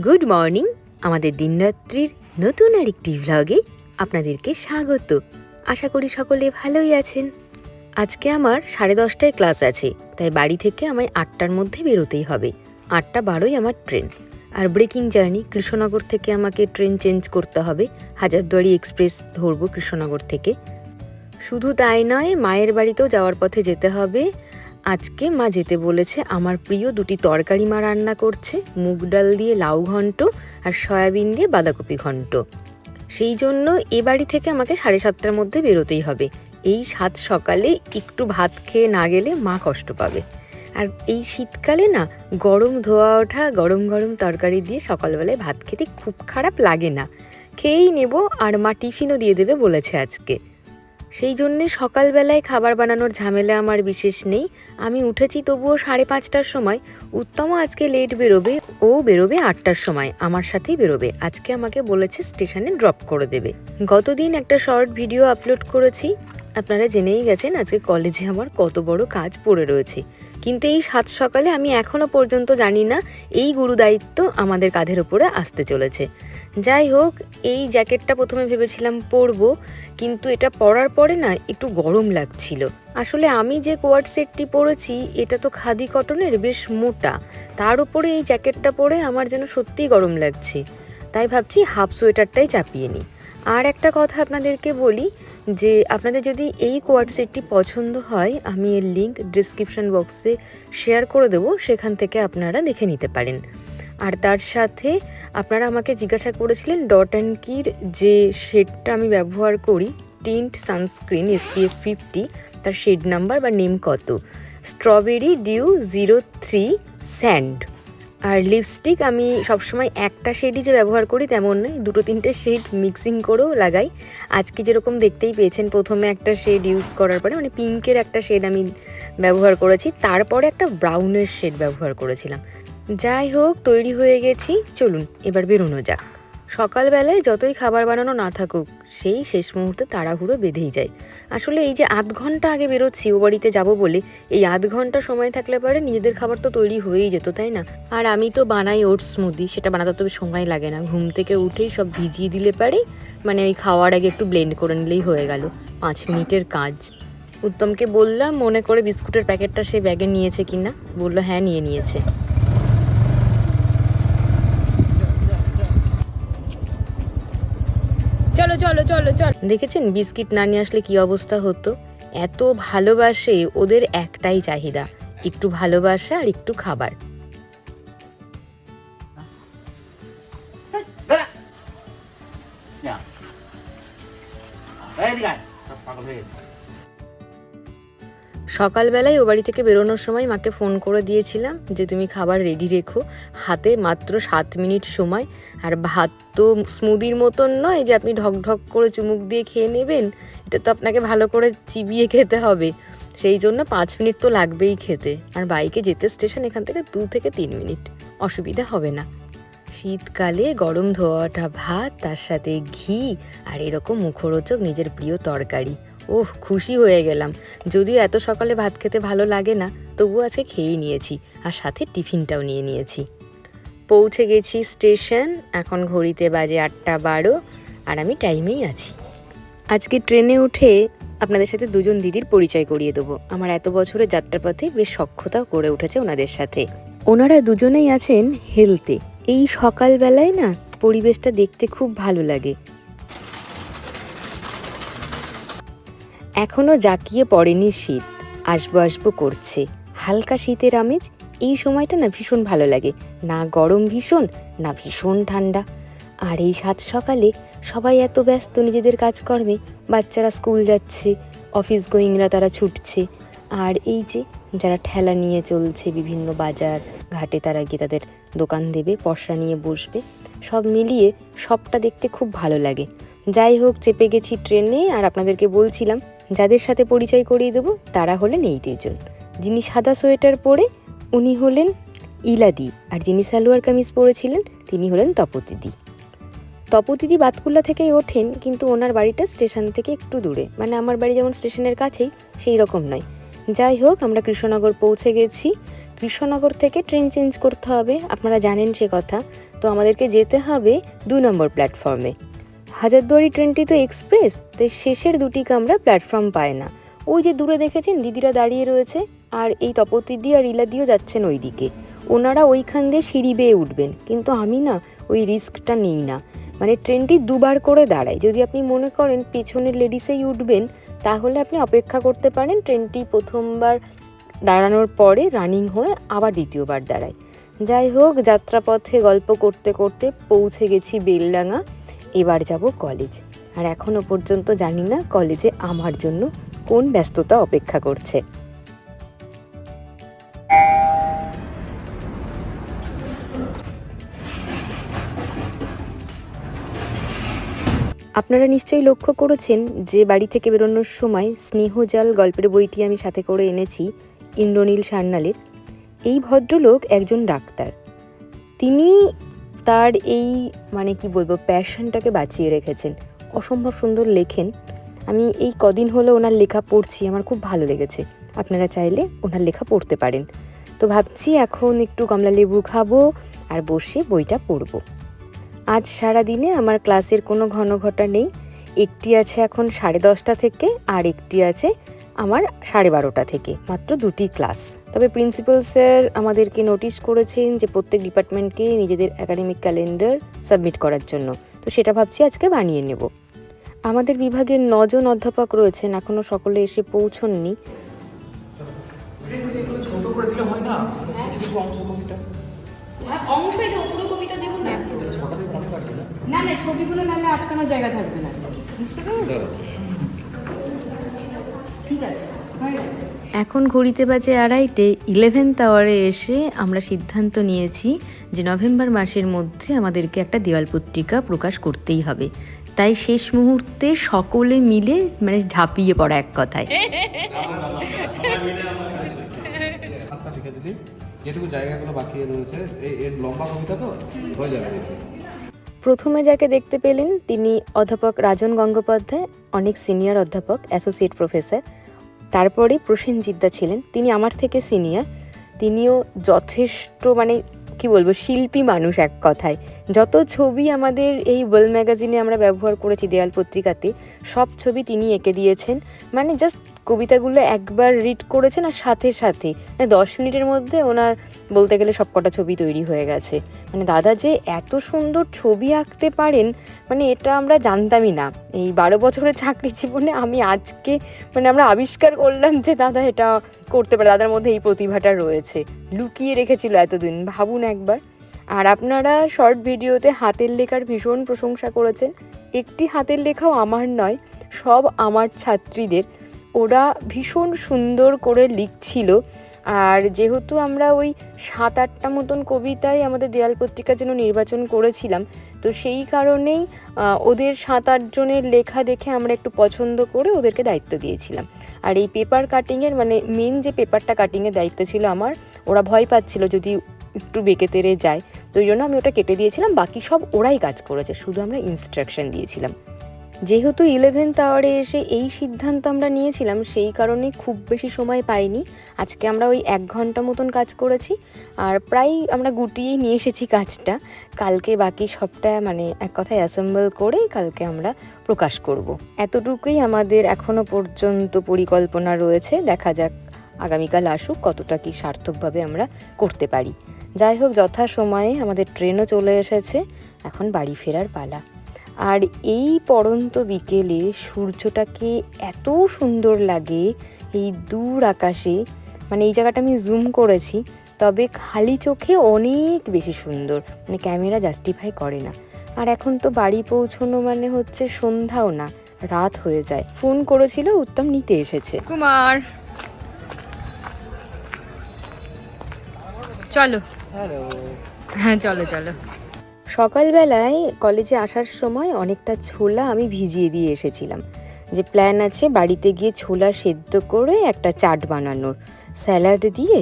Good morning. আমাদের দিনরাত্রির নতুন আরেকটি ভ্লগে আপনাদেরকে স্বাগত। আশা করি সকলে ভালোই আছেন। আজকে আমার 10:30টায় ক্লাস আছে, তাই বাড়ি থেকে আমায় 8টার মধ্যে বেরোতেই হবে। 8:12 আমার ট্রেন, আর ব্রেকিং জার্নি। কৃষ্ণনগর থেকে আমাকে ট্রেন চেঞ্জ করতে হবে, হাজারদুয়ারি এক্সপ্রেস ধরবো কৃষ্ণনগর থেকে। শুধু তাই নয়, মায়ের বাড়িতেও যাওয়ার পথে যেতে হবে। আজকে মা যেতে বলেছে। আমার প্রিয় দুটি তরকারি মা রান্না করছে, মুগ ডাল দিয়ে লাউ ঘন্ট আর সয়াবিন দিয়ে বাঁধাকপি ঘন্ট। সেই জন্য এ বাড়ি থেকে আমাকে 7:30টার মধ্যে বেরোতেই হবে। এই সাত সকালে একটু ভাত খেয়ে না গেলে মা কষ্ট পাবে। আর এই শীতকালে না, গরম ধোয়া ওঠা গরম গরম তরকারি দিয়ে সকালবেলায় ভাত খেতে খুব খারাপ লাগে না। খেয়েই নেব, আর মা টিফিনও দিয়ে দেবে বলেছে আজকে। সেই জন্যে সকালবেলায় খাবার বানানোর ঝামেলা আমার বিশেষ নেই। আমি উঠেছি তবুও 5:30টার সময়। উত্তম আজকে লেট বেরোবে, ও বেরোবে 8টার সময়, আমার সাথেই বেরোবে। আজকে আমাকে বলেছে স্টেশনে ড্রপ করে দেবে। গতদিন একটা শর্ট ভিডিও আপলোড করেছি, আপনারা জেনেই গেছেন আজকে কলেজে আমার কত বড় কাজ পড়ে রয়েছে। কিন্তু এই সাত সকালে আমি এখনও পর্যন্ত জানি না এই গুরুদায়িত্ব আমাদের কাঁধের ওপরে আসতে চলেছে। যাই হোক, এই জ্যাকেটটা প্রথমে ভেবেছিলাম পরবো, কিন্তু এটা পরার পরে না একটু গরম লাগছিল। আসলে আমি যে কোয়ার্ড সেটটি পরেছি এটা তো খাদি কটনের, বেশ মোটা। তার উপরে এই জ্যাকেটটা পরে আমার যেন সত্যিই গরম লাগছে। তাই ভাবছি হাফ সোয়েটারটাই চাপিয়ে নিই। আর একটা কথা আপনাদেরকে বলি, যে আপনাদের যদি এই কোয়ার্ড সেটটি পছন্দ হয়, আমি এর লিঙ্ক ডিসক্রিপশন বক্সে শেয়ার করে দেবো, সেখান থেকে আপনারা দেখে নিতে পারেন। আর তার সাথে আপনারা আমাকে জিজ্ঞাসা করেছিলেন ডট অ্যান্ড কির যে শেডটা আমি ব্যবহার করি, টিন্ট সানস্ক্রিন SPF 50, তার শেড নাম্বার বা নেম কত। Strawberry dew 03 sand. আর লিপস্টিক আমি সবসময় একটা শেডই যে ব্যবহার করি তেমন নয়, 2-3টে শেড মিক্সিং করেও লাগাই। আজকে যেরকম দেখতেই পেয়েছেন, প্রথমে একটা শেড ইউজ করার পরে মানে পিঙ্কের একটা শেড আমি ব্যবহার করেছি, তারপরে একটা ব্রাউনের শেড ব্যবহার করেছিলাম। যাই হোক, তৈরি হয়ে গেছি, চলুন এবার বেরোনো যাক। সকালবেলায় যতই খাবার বানানো না থাকুক, সেই শেষ মুহূর্তে তাড়াহুড়ো বেঁধেই যায়। আসলে এই যে আধ ঘন্টা আগে বেরোচ্ছি ও বাড়িতে যাবো বলে, এই আধ ঘন্টা সময় থাকলে পরে নিজেদের খাবার তো তৈরি হয়েই যেত, তাই না? আর আমি তো বানাই ওটস স্মুদি, সেটা বানাতে তো সময় লাগে না। ঘুম থেকে উঠেই সব ভিজিয়ে দিলে পারে, মানে ওই খাওয়ার আগে একটু ব্লেন্ড করে নিলেই হয়ে গেল, 5 মিনিটের কাজ। উত্তমকে বললাম মনে করে বিস্কুটের প্যাকেটটা সে ব্যাগে নিয়েছে কিনা, বললো হ্যাঁ নিয়েছে। চলো চলো চলো চলো। দেখেছেন বিস্কিট না নিয়ে আসলে কি অবস্থা হতো। এত ভালোবাসে, ওদের একটাই চাহিদা, একটু ভালোবাসা আর একটু খাবার। সকালবেলায় ও বাড়ি থেকে বেরোনোর সময় মাকে ফোন করে দিয়েছিলাম যে তুমি খাবার রেডি রেখো, হাতে মাত্র 7 মিনিট সময়। আর ভাত তো স্মুদির মতন নয় যে আপনি ঢক ঢক করে চুমুক দিয়ে খেয়ে নেবেন, এটা তো আপনাকে ভালো করে চিবিয়ে খেতে হবে। সেই জন্য 5 মিনিট তো লাগবেই খেতে। আর বাইকে যেতে স্টেশন এখান থেকে 2 থেকে 3 মিনিট, অসুবিধা হবে না। শীতকালে গরম ধোয়াটা ভাত, তার সাথে ঘি আর এরকম মুখরোচক নিজের প্রিয় তরকারি, ওহ খুশি হয়ে গেলাম। যদিও এত সকালে ভাত খেতে ভালো লাগে না, তবুও আজকে খেয়েই নিয়েছি, আর সাথে টিফিনটাও নিয়ে নিয়েছি। পৌঁছে গেছি স্টেশন, এখন ঘড়িতে বাজে 8:12, আর আমি টাইমেই আছি। আজকে ট্রেনে উঠে আপনাদের সাথে দুজন দিদির পরিচয় করিয়ে দেবো। আমার এত বছরের যাত্রাপথে বেশ সখ্যতাও করে উঠেছে ওনাদের সাথে। ওনারা দুজনেই আছেন হেলথে। এই সকালবেলায় না পরিবেশটা দেখতে খুব ভালো লাগে। এখনও জাঁকিয়ে পড়েনি শীত, আসবো করছে হালকা শীতের আমেজ। এই সময়টা না ভীষণ ভালো লাগে, না গরম ভীষণ, না ভীষণ ঠান্ডা। আর এই সাত সকালে সবাই এত ব্যস্ত নিজেদের কাজকর্মে, বাচ্চারা স্কুল যাচ্ছে, অফিস গোয়িংরা তারা ছুটছে, আর এই যে যারা ঠেলা নিয়ে চলছে বিভিন্ন বাজার ঘাটে, তারা গিয়ে তাদের দোকান দেবে, পসরা নিয়ে বসবে, সব মিলিয়ে সবটা দেখতে খুব ভালো লাগে। যাই হোক, চেপে গেছি ট্রেনে। আর আপনাদেরকে বলছিলাম যাদের সাথে পরিচয় করিয়ে দেবো তারা হলেন এই দুজন। যিনি সাদা সোয়েটার পরে উনি হলেন ইলাদি, আর যিনি সালোয়ার কামিজ পরেছিলেন তিনি হলেন তপতিদি। তপতিদি বাতকুল্লা থেকেই ওঠেন, কিন্তু ওনার বাড়িটা স্টেশন থেকে একটু দূরে, মানে আমার বাড়ি যেমন স্টেশনের কাছেই সেই রকম নয়। যাই হোক, আমরা কৃষ্ণনগর পৌঁছে গেছি। কৃষ্ণনগর থেকে ট্রেন চেঞ্জ করতে হবে, আপনারা জানেন সে কথা। তো আমাদেরকে যেতে হবে 2 নম্বর প্ল্যাটফর্মে। হাজারদুয়ারি ট্রেনটি তো এক্সপ্রেস, তাই শেষের দুটি কামরা প্ল্যাটফর্ম পায় না। ওই যে দূরে দেখেছেন দিদিরা দাঁড়িয়ে রয়েছে, আর এই তপতিদি আর ইলাদিও যাচ্ছেন ওই দিকে। ওনারা ওইখান দিয়ে সিঁড়ি বেয়ে উঠবেন, কিন্তু আমি না ওই রিস্কটা নিই না। মানে ট্রেনটি দুবার করে দাঁড়ায়, যদি আপনি মনে করেন পেছনের লেডিসেই উঠবেন তাহলে আপনি অপেক্ষা করতে পারেন, ট্রেনটি প্রথমবার দাঁড়ানোর পরে রানিং হয়ে আবার দ্বিতীয়বার দাঁড়ায়। যাই হোক, যাত্রাপথে গল্প করতে করতে পৌঁছে গেছি বেলডাঙা। এবার যাব কলেজ, আর এখনও পর্যন্ত জানি না কলেজে আমার জন্য কোন ব্যস্ততা অপেক্ষা করছে। আপনারা নিশ্চয়ই লক্ষ্য করেছেন যে বাড়ি থেকে বেরোনোর সময় স্নেহজাল গল্পের বইটি আমি সাথে করে এনেছি ইন্দ্রনীল সান্যালের। এই ভদ্রলোক একজন ডাক্তার। তিনি তার এই মানে কি বলবো প্যাশনটাকে বাঁচিয়ে রেখেছেন, অসম্ভব সুন্দর লেখেন। আমি এই কদিন হলো ওনার লেখা পড়ছি, আমার খুব ভালো লেগেছে। আপনারা চাইলে ওনার লেখা পড়তে পারেন। তো ভাবছি এখন একটু কমলা লেবু খাবো আর বসে বইটা পড়বো। আজ সারাদিনে আমার ক্লাসের কোনো ঘনঘটা নেই। একটি আছে এখন 10:30 থেকে, আর একটি আছে আমার 12:30 থেকে, মাত্র 2টি ক্লাস। তবে প্রিন্সিপাল স্যার আমাদেরকে নোটিশ করেছেন যে প্রত্যেক ডিপার্টমেন্টকে নিজেদের একাডেমিক ক্যালেন্ডার সাবমিট করার জন্য, তো সেটা ভাবছি আজকে বানিয়ে নেব। আমাদের বিভাগের 9 জন অধ্যাপক রয়েছেন, এখনও সকলে এসে পৌঁছননি। ছোট করে দিলে হয় না, কিছু কিছু অংশ কবিতা অংশই দেবো, পুরো কবিতা দেবো না। না না, ছবিগুলো নাহলে আটকানোর জায়গা থাকবে না, বুঝতে পারছো? ঠিক আছে, হয়ে গেছে। এখন ঘড়িতে বাজে 2:30। 11th আওয়ারে এসে আমরা সিদ্ধান্ত নিয়েছি যে নভেম্বর মাসের মধ্যে আমাদেরকে একটা দেওয়াল পত্রিকা প্রকাশ করতেই হবে। তাই শেষ মুহূর্তে সকলে মিলে মানে ঝাঁপিয়ে পড়া এক কথায়। যেটুকু জায়গাগুলো বাকি রয়েছে এর লম্বা কবিতা তো হয়ে যাবে। প্রথমে যাকে দেখতে পেলেন তিনি অধ্যাপক রাজন গঙ্গোপাধ্যায়, অনেক সিনিয়র অধ্যাপক, অ্যাসোসিয়েট প্রফেসর। তারপরে প্রসেনজিৎ দা ছিলেন, তিনি আমার থেকে সিনিয়র। তিনিও যথেষ্ট মানে কি বলবো শিল্পী মানুষ এক কথায়। যত ছবি আমাদের এই ওয়ার্ল্ড ম্যাগাজিনে আমরা ব্যবহার করেছি দেয়াল পত্রিকাতে, সব ছবি তিনি এঁকে দিয়েছেন। মানে জাস্ট কবিতাগুলো একবার রিড করেছেন আর সাথে সাথে মানে 10 মিনিটের মধ্যে ওনার বলতে গেলে সব কটা ছবি তৈরি হয়ে গেছে। মানে দাদা যে এত সুন্দর ছবি আঁকতে পারেন, মানে এটা আমরা জানতামই না। এই 12 বছরের চাকরি জীবনে আমি আজকে মানে আমরা আবিষ্কার করলাম যে দাদা এটা করতে পারে, দাদার মধ্যে এই প্রতিভাটা রয়েছে, লুকিয়ে রেখেছিল এতদিন, ভাবুন একবার। আর আপনারা শর্ট ভিডিওতে হাতের লেখার ভীষণ প্রশংসা করেছেন। একটি হাতের লেখাও আমার নয়, সব আমার ছাত্রীদের। ওরা ভীষণ সুন্দর করে লিখছিল। আর যেহেতু আমরা ওই 7-8টা মতন কবিতাই আমাদের দেয়াল পত্রিকার জন্য নির্বাচন করেছিলাম, তো সেই কারণেই ওদের 7-8 জনের লেখা দেখে আমরা একটু পছন্দ করে ওদেরকে দায়িত্ব দিয়েছিলাম। আর এই পেপার কাটিংয়ের মানে মেন যে পেপারটা কাটিংয়ের দায়িত্ব ছিল আমার, ওরা ভয় পাচ্ছিল যদি একটু বেঁকে তেড়ে যায়, তো ওই জন্য আমি ওটা কেটে দিয়েছিলাম। বাকি সব ওরাই কাজ করেছে, শুধু আমরা ইনস্ট্রাকশন দিয়েছিলাম। যেহেতু 11th আওয়ারে এসে এই সিদ্ধান্ত আমরা নিয়েছিলাম, সেই কারণে খুব বেশি সময় পাইনি। আজকে আমরা ওই 1 ঘন্টা মতন কাজ করেছি, আর প্রায় আমরা গুটিয়েই নিয়ে এসেছি কাজটা। কালকে বাকি সবটা মানে এক কথায় অ্যাসেম্বল করে কালকে আমরা প্রকাশ করব। এতটুকুই আমাদের এখনো পর্যন্ত পরিকল্পনা রয়েছে, দেখা যাক আগামীকাল আসুক কতটা কি সার্থকভাবে আমরা করতে পারি। যাই হোক, যথা সময়ে আমাদের ট্রেনও চলে এসেছে, এখন বাড়ি ফেরার পালা। আর এই পড়ন্ত বিকেলে সূর্যটাকে এত সুন্দর লাগে এই দূর আকাশে, মানে এই জায়গাটা আমি জুম করেছি, তবে খালি চোখে অনেক বেশি সুন্দর, মানে ক্যামেরা জাস্টিফাই করে না। আর এখন তো বাড়ি পৌঁছানো মানে হচ্ছে সন্ধ্যাও না, রাত হয়ে যায়। ফোন করেছিল, উত্তম নিতে এসেছে। কুমার চলো। হ্যালো। হ্যাঁ চলো চলো। সকালবেলায় কলেজে আসার সময় অনেকটা ছোলা আমি ভিজিয়ে দিয়ে এসেছিলাম, যে প্ল্যান আছে বাড়িতে গিয়ে ছোলা সেদ্ধ করে একটা চাট বানানোর, স্যালাড দিয়ে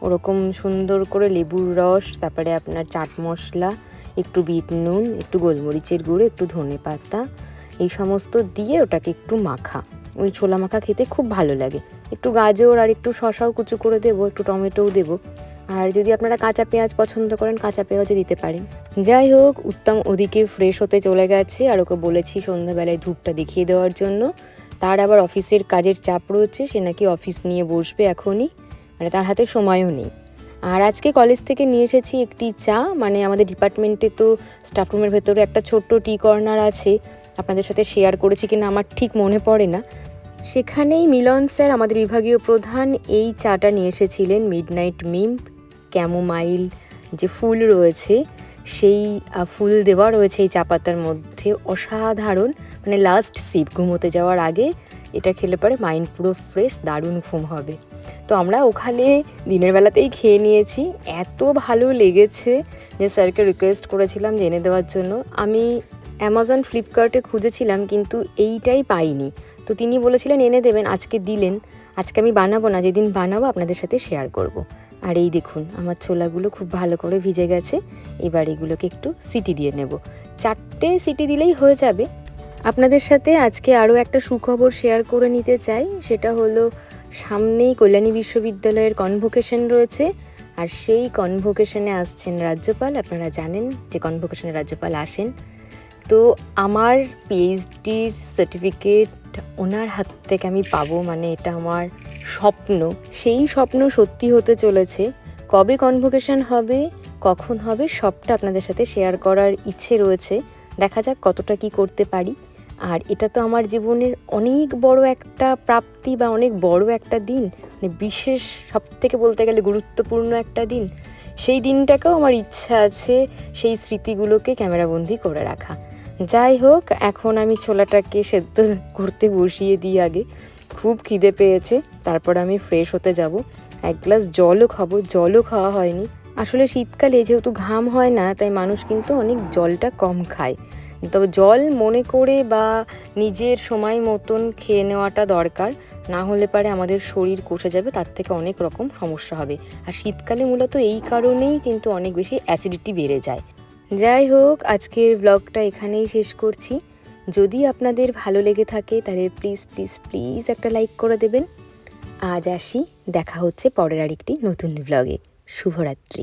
ওরকম সুন্দর করে লেবুর রস, তারপরে আপনার চাট মশলা, একটু বিট নুন, একটু গোলমরিচের গুঁড়ো, একটু ধনে পাতা, এই সমস্ত দিয়ে ওটাকে একটু মাখা। ওই ছোলা মাখা খেতে খুব ভালো লাগে। একটু গাজর আর একটু শসাও কুচু করে দেবো, একটু টমেটোও দেবো। আর যদি আপনারা কাঁচা পেঁয়াজ পছন্দ করেন কাঁচা পেঁয়াজও দিতে পারেন। যাই হোক, উত্তম ওদিকে ফ্রেশ হতে চলে গেছে, আর ওকে বলেছি সন্ধ্যাবেলায় ধূপটা দেখিয়ে দেওয়ার জন্য। তার আবার অফিসের কাজের চাপ রয়েছে, সে নাকি অফিস নিয়ে বসবে এখনই, মানে তার হাতে সময়ও নেই। আর আজকে কলেজ থেকে নিয়ে এসেছি একটি চা, মানে আমাদের ডিপার্টমেন্টে তো স্টাফ রুমের ভেতরে একটা ছোট্ট টি কর্নার আছে, আপনাদের সাথে শেয়ার করেছি কিনা আমার ঠিক মনে পড়ে না। সেখানেই মিলন স্যার, আমাদের বিভাগীয় প্রধান, এই চাটা নিয়ে এসেছিলেন। মিডনাইট মিন্ট ক্যামোমাইল যে ফুল রয়েছে সেই ফুল দেওয়া রয়েছে এই চা পাতার মধ্যে, অসাধারণ। মানে লাস্ট সিপ ঘুমোতে যাওয়ার আগে এটা খেলে পরে মাইন্ড পুরো ফ্রেশ, দারুণ ঘুম হবে। তো আমরা ওখানে দিনের বেলাতেই খেয়ে নিয়েছি, এত ভালো লেগেছে যে স্যারকে রিকোয়েস্ট করেছিলাম যে এনে দেওয়ার জন্য। আমি অ্যামাজন ফ্লিপকার্টে খুঁজেছিলাম কিন্তু এইটাই পাইনি, তো তিনি বলেছিলেন এনে দেবেন, আজকে দিলেন। আজকে আমি বানাবো না, যেদিন বানাবো আপনাদের সাথে শেয়ার করব। আর এই দেখুন আমার ছোলাগুলো খুব ভালো করে ভিজে গেছে, এবার এগুলোকে একটু সিটি দিয়ে নেব। 4টে সিটি দিলেই হয়ে যাবে। আপনাদের সাথে আজকে আরও একটা সুখবর শেয়ার করে নিতে চাই, সেটা হলো সামনেই কল্যাণী বিশ্ববিদ্যালয়ের কনভোকেশন রয়েছে, আর সেই কনভোকেশনে আসছেন রাজ্যপাল। আপনারা জানেন যে কনভোকেশনে রাজ্যপাল আসেন। তো আমার পিএইচডির সার্টিফিকেট ওনার হাত থেকে আমি পাবো, মানে এটা আমার স্বপ্ন। সেই স্বপ্ন সত্যি হতে চলেছে। কবে কনভোকেশন হবে, কখন হবে, সবটা আপনাদের সাথে শেয়ার করার ইচ্ছে রয়েছে। দেখা যাক কতটা কি করতে পারি। আর এটা তো আমার জীবনের অনেক বড় একটা প্রাপ্তি বা অনেক বড় একটা দিন, মানে বিশেষ, সব থেকে বলতে গেলে গুরুত্বপূর্ণ একটা দিন। সেই দিনটাকেও আমার ইচ্ছা আছে সেই স্মৃতিগুলোকে ক্যামেরাবন্দি করে রাখা। যাই হোক, এখন আমি ছোলাটাকে সেদ্ধ করতে বসিয়ে দিই আগে। খুব খিদে পেয়েছে, তারপর আমি ফ্রেশ হতে যাব। এক গ্লাস জলও খাবো, জলও খাওয়া হয়নি। আসলে শীতকালে যেহেতু ঘাম হয় না, তাই মানুষ কিন্তু অনেক জলটা কম খায়। তবে জল মনে করে বা নিজের সময় মতন খেয়ে নেওয়াটা দরকার, না হলে পারে আমাদের শরীর কষে যাবে, তার থেকে অনেক রকম সমস্যা হবে। আর শীতকালে মূলত এই কারণেই কিন্তু অনেক বেশি অ্যাসিডিটি বেড়ে যায়। যাই হোক, আজকের ব্লগটা এখানেই শেষ করছি। যদি আপনাদের ভালো লেগে থাকে তাহলে প্লিজ প্লিজ প্লিজ একটা লাইক করে দেবেন। আজ আসি, দেখা হচ্ছে পরের আরেকটি নতুন ব্লগে। শুভরাত্রি।